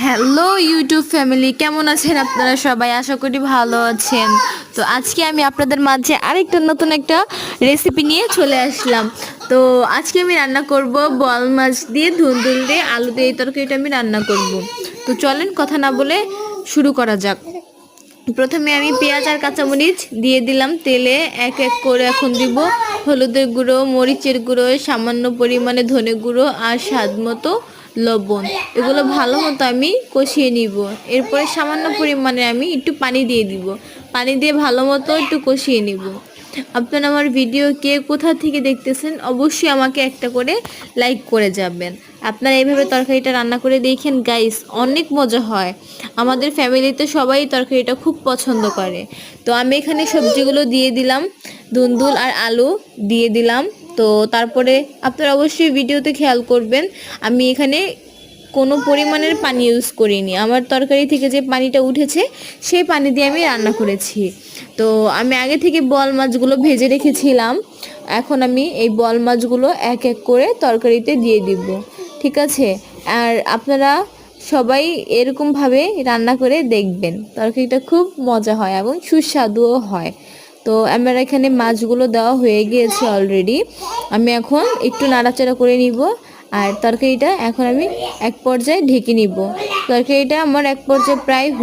Hello YouTube family, কেমন আছেন আপনারা সবাই? আশা করি ভালো আছেন। তো আজকে আমি আপনাদের মাঝে আরেকটা নতুন একটা রেসিপি নিয়ে চলে আসলাম। তো আজকে আমি রান্না করব বল মাছ দিয়ে, ধুন্দুল দিয়ে, আলু দিয়ে এই তরকারিটা আমি রান্না করব। তো চলেন কথা না বলে শুরু করা যাক। প্রথমে আমি পেঁয়াজ আর কাঁচামরিচ দিয়ে দিলাম তেলে, এক এক করে এখন দিব হলুদের গুঁড়ো, মরিচের গুঁড়ো, সামান্য পরিমাণে ধনে গুঁড়ো আর স্বাদ মতো লবণ। এগুলো ভালো মতো আমি কষিয়ে নিব। এরপরে সামান্য পরিমাণে আমি একটু পানি দিয়ে দিব। পানি দিয়ে ভালো মতো একটু কষিয়ে নিব। আপনারা আমার ভিডিও কে কোথা থেকে দেখতেছেন অবশ্যই আমাকে একটা করে লাইক করে যাবেন। আপনারা এইভাবে তরকারিটা রান্না করে দেখেন গাইস, অনেক মজা হয়। আমাদের ফ্যামিলিতে সবাই তরকারিটা খুব পছন্দ করে। তো আমি এখানে সবজিগুলো দিয়ে দিলাম, ধুন্দুল আর আলু দিয়ে দিলাম। তো তারপরে আপনারা অবশ্যই ভিডিওতে খেয়াল করবেন, আমি এখানে কোনো পরিমাণের পানি ইউজ করিনি। আমার তরকারি থেকে যে পানিটা উঠেছে সেই পানি দিয়ে আমি রান্না করেছি। তো আমি আগে থেকে বল মাছগুলো ভেজে রেখেছিলাম। এখন আমি এই বল মাছগুলো এক এক করে তরকারিতে দিয়ে দিব, ঠিক আছে? আর আপনারা সবাই এরকমভাবে রান্না করে দেখবেন, তরকারিটা খুব মজা হয় এবং সুস্বাদুও হয়। তো আমার এখানে মাছগুলো দেওয়া হয়ে গিয়েছে অলরেডি। আমি এখন একটু নাড়াচাড়া করে নিব। আর তরকারিটা এখন আমি এক পর্যায়ে ঢেকে নিব। তরকারিটা আমার এক পর্যায়ে প্রায়